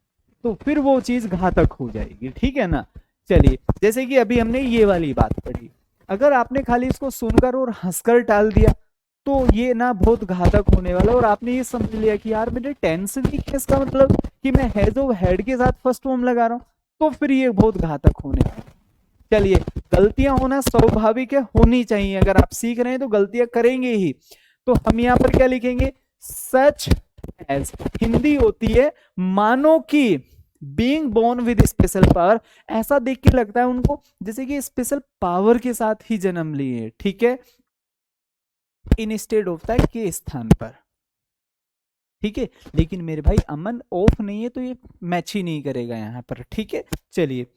S1: तो फिर वो चीज घातक हो जाएगी, ठीक है ना। चलिए, जैसे कि अभी हमने ये वाली बात पढ़ी, अगर आपने खाली इसको सुनकर और हंसकर टाल दिया तो ये ना बहुत घातक होने वाला है। और आपने ये समझ लिया कि यार मेरे टेंस वीकनेस का मतलब कि मैं हैज ऑफ हेड के साथ फर्स्ट फॉर्म लगा रहा हूँ, तो फिर ये बहुत घातक होने वाला है। चलिए, गलतियां होना स्वाभाविक है, होनी चाहिए, अगर आप सीख रहे हैं तो गलतियां करेंगे ही। तो हम यहाँ पर क्या लिखेंगे, सच एज, हिंदी होती है मानो कि, being born with special power, ऐसा देख के लगता है उनको जैसे कि स्पेशल पावर के साथ ही जन्म लिए, ठीक है, इंस्टेड होता है के स्थान पर, ठीक है। लेकिन मेरे भाई अमन ऑफ नहीं है तो ये मैच ही नहीं करेगा यहाँ पर, ठीक है। चलिए,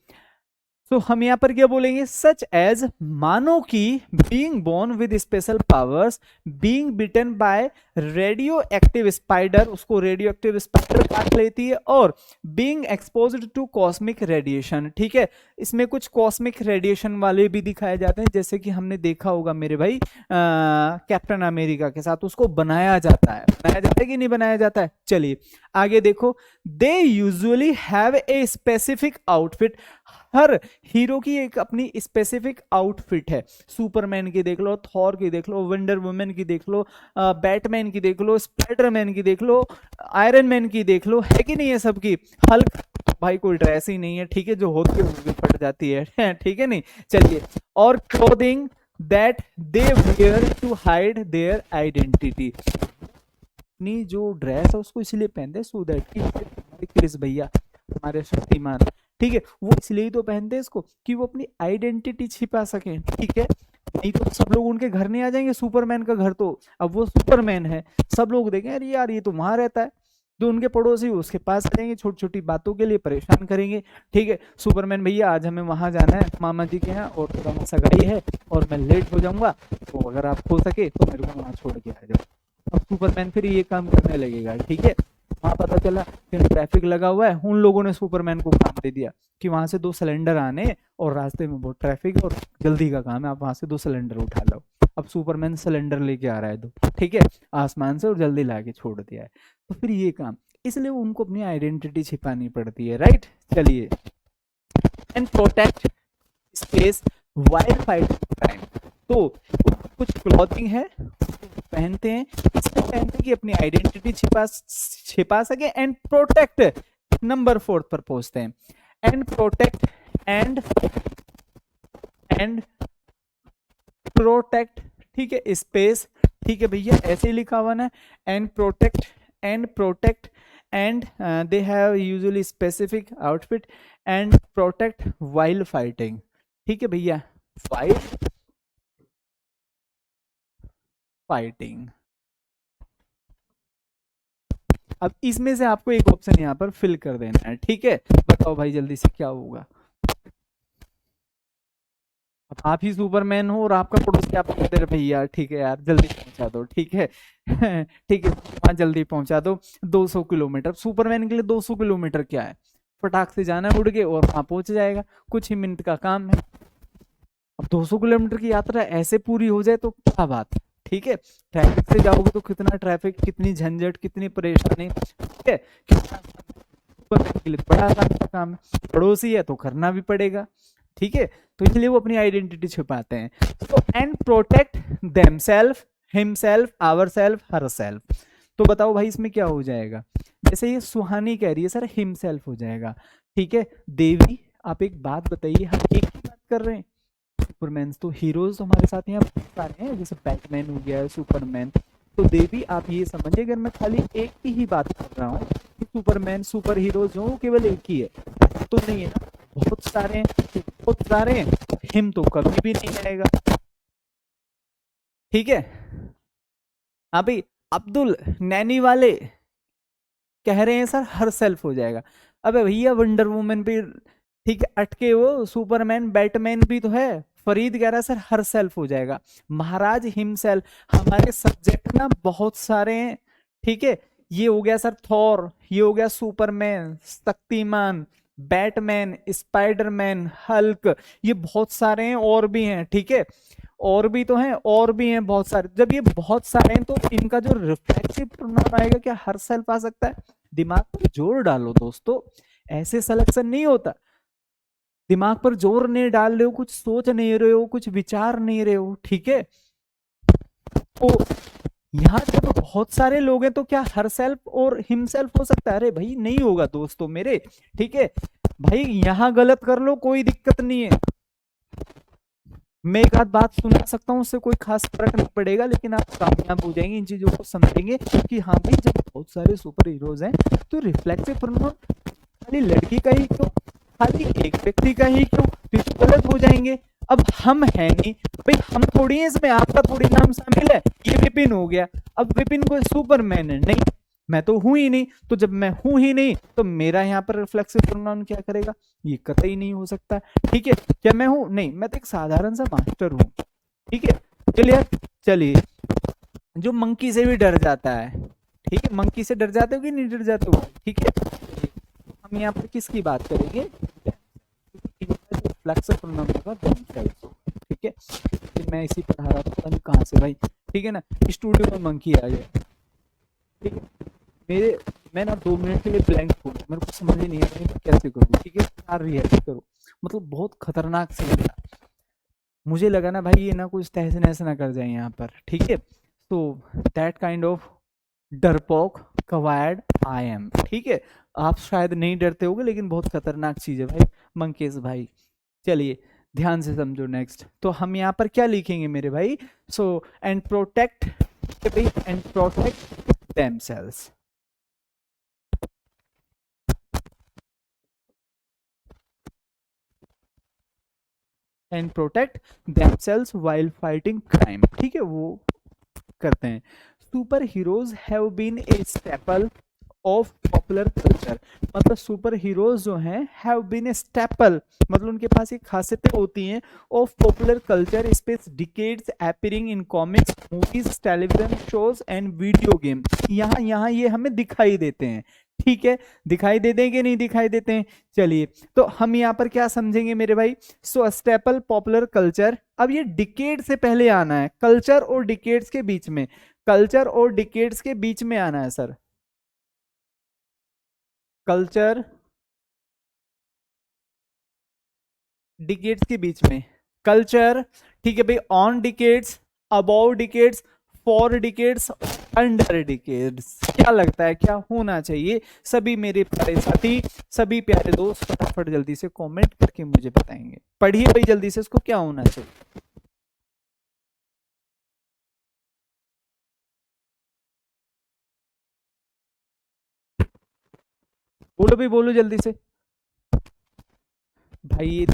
S1: तो हम यहां पर क्या बोलेंगे, सच एज, मानो कि, being born with special powers, being bitten by radio active spider, उसको रेडियो एक्टिव स्पाइडर काट लेती है, और being exposed to cosmic radiation, ठीक है। इसमें कुछ कॉस्मिक रेडिएशन वाले भी दिखाए जाते हैं, जैसे कि हमने देखा होगा मेरे भाई कैप्टन अमेरिका के साथ, उसको बनाया जाता है, बनाया जाता है कि नहीं बनाया जाता है। चलिए आगे देखो, they usually have a specific outfit, her hero की एक अपनी स्पेसिफिक आउटफिट है, सुपरमैन की देख लो, थॉर की देख लो, वंडर वुमेन की देख लो, बैटमैन की देख लो, स्पाइडरमैन की देख लो, आयरन मैन की देख लो, है कि नहीं है सबकी। हल्क भाई कोई ड्रेस ही नहीं है, ठीक है, जो होती है वो भी फट जाती है ठीक है नहीं। चलिए, और clothing that they wear to hide their identity, अपनी जो ड्रेस है उसको इसलिए पहनते हैं सो दैट क्रिस भैया हमारे शक्तिमान, ठीक है, वो इसलिए तो पहनते हैं इसको कि वो अपनी आइडेंटिटी छिपा सकें, ठीक है। नहीं तो सब लोग उनके घर नहीं आ जाएंगे, सुपरमैन का घर तो, अब वो सुपरमैन है, सब लोग देखें अरे यार ये तो वहां रहता है, जो उनके पड़ोसी उसके पास रहेंगे, छोटी छोटी बातों के लिए परेशान करेंगे, ठीक है। सुपरमैन भैया आज हमें वहां जाना है मामा जी के यहाँ, और थोड़ा सगाई है और मैं लेट हो जाऊंगा, तो अगर आप हो सके तो मेरे को वहां छोड़ के आ जाओ। अब सुपरमैन फिर ये काम करने लगेगा, ठीक है। वहां पता चला फिर ट्रैफिक लगा हुआ है, उन लोगों ने सुपरमैन को काम दे दिया कि वहां से 2 सिलेंडर आने और रास्ते में बहुत ट्रैफिक और जल्दी का काम है, आप वहां से 2 सिलेंडर उठा लो। अब सुपरमैन सिलेंडर लेके आ रहा है 2, ठीक है, आसमान से, और जल्दी ला के छोड़ दिया है, तो फिर ये काम, इसलिए उनको अपनी आइडेंटिटी छिपानी पड़ती है, राइट। चलिए, and protect space wild fighting time, तो कुछ क्लॉथिंग है पहनते हैं, इसलिए पहनते हैं कि अपनी आइडेंटिटी छिपा सके, एंड प्रोटेक्ट, नंबर 4 पर पहुंचते हैं, एंड प्रोटेक्ट एंड प्रोटेक्ट, ठीक है, स्पेस, ठीक है भैया, ऐसे ही लिखा हुआ ना, and protect and they have usually specific outfit and protect while fighting, ठीक है भैया, वाइल फाइटिंग। अब इसमें से आपको एक ऑप्शन यहाँ पर फिल कर देना है, ठीक है। बताओ भाई जल्दी से क्या होगा। अब आप ही सुपरमैन हो और आपका पड़ोसी आपको कहते रहे भैया ठीक है यार जल्दी पहुंचा दो, ठीक है ठीक है वहां जल्दी पहुंचा दो 200 किलोमीटर, सुपरमैन के लिए 200 किलोमीटर क्या है, फटाक से जाना उड़ के और वहां पहुंच जाएगा, कुछ ही मिनट का काम है। अब 200 किलोमीटर की यात्रा ऐसे पूरी हो जाए तो क्या बात है, ठीक है। ट्रैफिक से जाओगे तो कितना ट्रैफिक, कितनी झंझट, कितनी परेशानी, ठीक है, सुपरमैन के लिए बड़ा आसान का काम है, पड़ोसी है तो करना भी पड़ेगा, ठीक है। तो इसलिए वो अपनी आइडेंटिटी छुपाते हैं। तो and protect themselves, himself, ourselves, herself. तो बताओ भाई इसमें क्या हो जाएगा, जैसे ये सुहानी कह रही है सर हिमसेल्फ हो जाएगा, ठीक है। देवी आप एक बात बताइए, हम एक ही बात कर रहे हैं, सुपरमैन तो हीरोज तो हमारे साथ यहाँ बहुत सारे हैं, जैसे बैटमैन हो गया, सुपरमैन, तो देवी आप ये समझिए अगर मैं खाली एक की ही बात कर रहा हूँ कि सुपरमैन सुपर हीरो जो केवल एक ही है तो नहीं है ना, बहुत सारे हैं, बहुत सारे हैं, हिम तो कभी भी नहीं आएगा, ठीक है। अभी अब्दुल नैनी वाले कह रहे हैं सर हर सेल्फ हो जाएगा, अबे भैया वंडर वुमन भी ठीक है अटके, वो सुपरमैन बैटमैन भी तो है, फरीद कह रहा है सर हर सेल्फ हो जाएगा, महाराज हिमसेल्फ, हमारे सब्जेक्ट ना बहुत सारे हैं, ठीक है। ये हो गया सर थॉर, ये हो गया Superman, Shaktimaan, Batman, Spiderman, Hulk, ये बहुत सारे हैं और भी हैं, ठीक है, और भी तो हैं और भी हैं बहुत सारे। जब ये बहुत सारे हैं तो इनका जो रिफ्लेक्सिव प्रोनाउन आएगा क्या हर सेल्फ आ सकता है, दिमाग पर जोर डालो दोस्तों, ऐसे सिलेक्शन नहीं होता। दिमाग पर जोर नहीं डाल रहे हो, कुछ सोच नहीं रहे हो, कुछ विचार नहीं रहे हो, ठीक है। तो यहाँ जब बहुत सारे लोग हैं तो क्या हर सेल्फ और हिमसेल्फ हो सकता है? अरे भाई नहीं होगा दोस्तों मेरे, ठीक है। भाई यहाँ गलत कर लो कोई दिक्कत नहीं है, मैं एक आध बात सुना सकता हूँ, उससे कोई खास फर्क नहीं पड़ेगा, लेकिन आप कामयाब हो जाएंगे, इन चीजों को समझेंगे कि हाँ भाई जब बहुत सारे सुपर हीरोज हैं तो रिफ्लेक्सिव प्रोनाउन खाली लड़की का ही क्यों, खाली एक व्यक्ति का ही क्यों, फिर तो गलत हो जाएंगे। अब हम हैं नहीं भाई, हम थोड़ी है इसमें, आपका थोड़ी नाम शामिल है, ये विपिन हो गया, अब विपिन को सुपरमैन है नहीं, मैं तो हूं ही नहीं, तो जब मैं हूं ही नहीं तो मेरा यहाँ पर रिफ्लेक्सिव प्रोनाउन क्या करेगा, ये कतई नहीं हो सकता, ठीक है। क्या मैं हूं? नहीं, मैं तो एक साधारण सा मास्टर हूं, ठीक है। क्लियर? चलिए, जो मंकी से भी डर जाता है, ठीक है, मंकी से डर जाते हो कि नहीं डर जाते हो, ठीक है। हम यहाँ पर किसकी बात करेंगे, रिफ्लेक्सिव प्रोनाउन होगा themselves, ठीक है। फिर मैं इसी पढ़ा रहा था, पता नहीं कहाँ से भाई, ठीक है ना, स्टूडियो में मंकी आ गया, ठीक है। मैं ना 2 मिनट के लिए ब्लैंक हूँ, मेरे को समझ ही नहीं आ रहा मैं कैसे करूँ, ठीक है, क्या रिएक्ट करूँ, मतलब बहुत खतरनाक सीन था। मुझे लगा ना भाई ये ना कुछ तहस नहस ना कर जाए यहाँ पर, ठीक है। तो दैट काइंड ऑफ डरपोक कवायड आई एम, ठीक है। आप शायद नहीं डरते होगे, लेकिन बहुत खतरनाक चीज है भाई मंकेश भाई। चलिए ध्यान से समझो नेक्स्ट, तो हम यहाँ पर क्या लिखेंगे मेरे भाई, so and protect, and protect themselves and protect themselves while fighting crime, ठीक है, वो करते हैं। Super heroes have been a staple of popular culture, मतलब सुपर हीरोज जो हैं हैव बीन ए स्टेपल, मतलब उनके पास एक खासियतें होती हैं, of popular culture space decades appearing in comics movies television shows and video game, यहाँ यहाँ ये हमें दिखाई देते हैं, ठीक है। दिखाई दे देंगे नहीं दिखाई देते हैं, चलिए तो हम यहाँ पर क्या समझेंगे मेरे भाई, सो स्टेपल पॉपुलर कल्चर, अब ये डिकेड से पहले आना है, कल्चर और डिकेड्स के बीच में, कल्चर और डिकेड्स के बीच में आना है सर, कल्चर डिकेड्स के बीच में, कल्चर, ठीक है भाई, on decades, about decades, for decades, under decades, क्या लगता है क्या होना चाहिए सभी मेरे प्यारे साथी, सभी प्यारे दोस्त, फटाफट जल्दी से कमेंट करके मुझे बताएंगे, पढ़िए भाई जल्दी से, इसको क्या होना चाहिए। बोलो भाई बोलो जल्दी से। भाई ये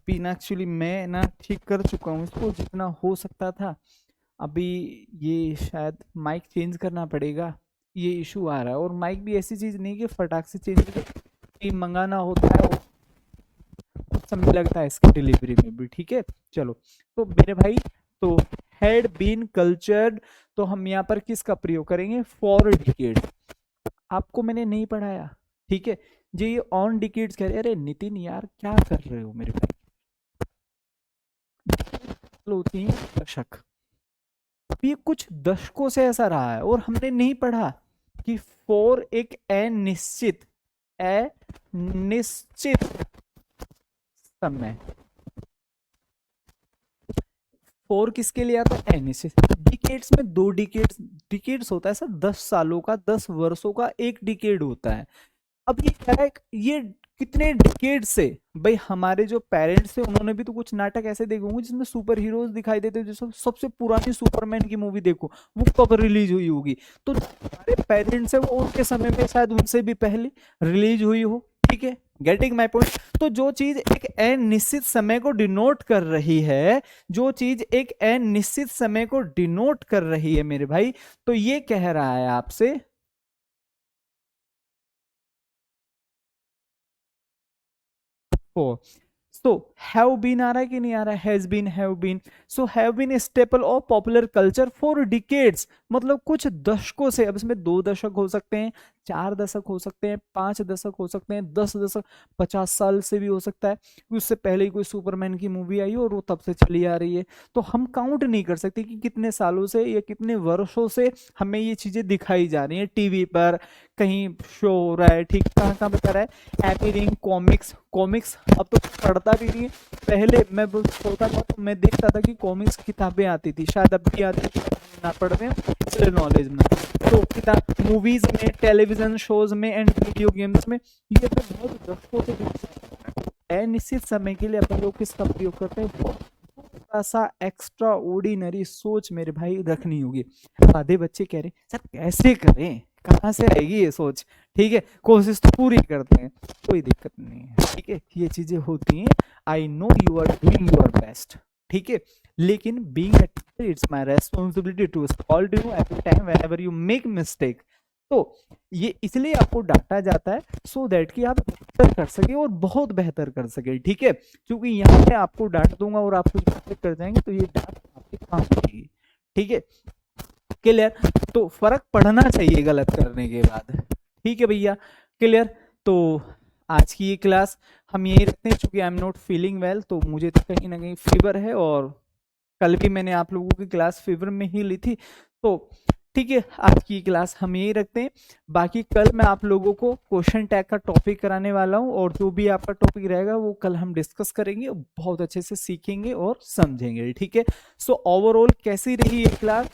S1: पीना एक्चुअली मैं ना ठीक कर चुका हूँ इसको जितना हो सकता था, अभी ये शायद माइक चेंज करना पड़ेगा, ये इशू आ रहा है, और माइक भी ऐसी चीज़ नहीं कि फटाक से चेंज करके मंगाना होता है, और कुछ समय लगता है इसकी डिलीवरी में भी, ठीक है। चलो तो मेरे भाई, तो हैड बीन कल्चर्ड, तो हम यहाँ पर किसका प्रयोग करेंगे, फॉर डिकेड, आपको मैंने नहीं पढ़ाया, ठीक है। जो ये ऑन डिकेड्स कह रहे, अरे नितिन यार क्या कर रहे हो मेरे भाई, होती है दशक, अब ये कुछ दशकों से ऐसा रहा है और हमने नहीं पढ़ा कि फॉर एक अनिश्चित, अनिश्चित समय, फोर किसके लिए आता है, अनिश्चित, डिकेड्स में दो डिकेड्स, डिकेड्स होता है सर 10 सालों का, 10 वर्षों का एक डिकेड होता है। अब ये क्या है, ये कितने डिकेड से, भाई हमारे जो पेरेंट्स थे उन्होंने भी तो कुछ नाटक ऐसे देखे होंगे जिसमें सुपर हीरोज दिखाई देते हैं, जैसे सबसे पुरानी सुपरमैन की मूवी देखो वो कब रिलीज हुई होगी, तो हमारे पेरेंट्स है वो उनके समय में शायद उनसे भी पहले रिलीज हुई हो, ठीक है। गेटिंग माई पॉइंट, तो जो चीज एक अनिश्चित समय को डिनोट कर रही है, जो चीज एक अनिश्चित समय को डिनोट कर रही है मेरे भाई, तो ये कह रहा है आपसे, फोर, सो हैव बीन आ रहा है कि नहीं आ रहा है, has been, have been. So have been staple of popular culture for decades, मतलब कुछ दशकों से। अब इसमें 2 दशक हो सकते हैं, 4 दशक हो सकते हैं, 5 दशक हो सकते हैं, 10 दशक, 50 साल से भी हो सकता है, उससे पहले ही कोई सुपरमैन की मूवी आई हो और वो तब से चली आ रही है। तो हम काउंट नहीं कर सकते कि कितने सालों से या कितने वर्षों से हमें ये चीजें दिखाई जा रही हैं टीवी पर, कहीं शो हो रहा है, ठीक, कहाँ कहाँ बता रहा है, एपीरिंग कॉमिक्स। कॉमिक्स अब तो पढ़ता भी नहीं है, पहले मैं छोटा था तो मैं देखता था कि कॉमिक्स किताबें आती थी, शायद अब भी आती थी, ना पढ़ रहे हैं इसलिए नॉलेज में। तो किताब, मूवीज में, टेलीविजन शोज में एंड वीडियो गेम्स में ये तो बहुत दशकों से अनिश्चित समय के लिए अपन लोग किसका प्रयोग करते हैं, ऐसा एक्स्ट्रा ऑर्डिनरी सोच मेरे भाई रखनी होगी। आधे बच्चे कह रहे सर कैसे करें, कहाँ से आएगी ये सोच, ठीक है, कोशिश तो पूरी करते हैं, कोई दिक्कत नहीं है, ठीक है, ये चीजें होती हैं। I know you are doing your best, ठीक है, लेकिन being a teacher it's my responsibility to scold you every time whenever you make mistake. तो ये इसलिए आपको डांटा जाता है सो दैट कि आप बेहतर कर सके और बहुत बेहतर कर सके, ठीक है, क्योंकि यहाँ पे आपको डांट दूंगा और आप कुछ गलत कर जाएंगे तो ये डांट आपके काम आएगी, ठीक है, क्लियर। तो फर्क पड़ना चाहिए गलत करने के बाद, ठीक है भैया, क्लियर। तो आज की ये क्लास हम यही रखते हैं, चूंकि I am not feeling well, तो मुझे तो कहीं ना कहीं फीवर है, और कल भी मैंने आप लोगों की क्लास फीवर में ही ली थी, तो ठीक है, आज की क्लास हम यही रखते हैं। बाकी कल मैं आप लोगों को क्वेश्चन टैग का टॉपिक कराने वाला हूं, और जो भी आपका टॉपिक रहेगा वो कल हम डिस्कस करेंगे, बहुत अच्छे से सीखेंगे और समझेंगे, ठीक है। सो ओवरऑल कैसी रही ये क्लास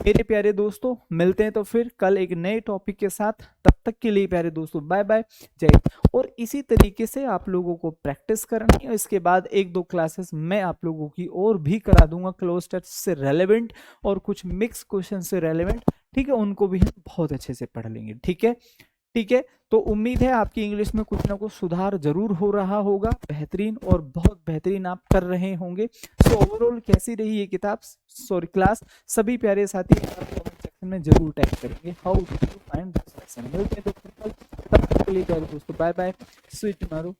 S1: मेरे प्यारे दोस्तों, मिलते हैं तो फिर कल एक नए टॉपिक के साथ, तब तक के लिए प्यारे दोस्तों बाय बाय, जय हिंद। और इसी तरीके से आप लोगों को प्रैक्टिस करनी है, इसके बाद 1-2 क्लासेस मैं आप लोगों की और भी करा दूंगा क्लोज टेस्ट से रेलेवेंट और कुछ मिक्स क्वेश्चन से रेलेवेंट, ठीक है, उनको भी हम बहुत अच्छे से पढ़ लेंगे, ठीक है, ठीक है। तो उम्मीद है आपकी इंग्लिश में कुछ ना कुछ सुधार जरूर हो रहा होगा, बेहतरीन और बहुत बेहतरीन आप कर रहे होंगे। तो ओवरऑल कैसी रही ये किताब, सॉरी क्लास, सभी प्यारे साथी कमेंट सेक्शन में जरूर टाइप करेंगे how do you find this lesson. मिलते हैं तो तब तक के लिए प्यारे दोस्तों बाय बाय, स्वीट टुमारो।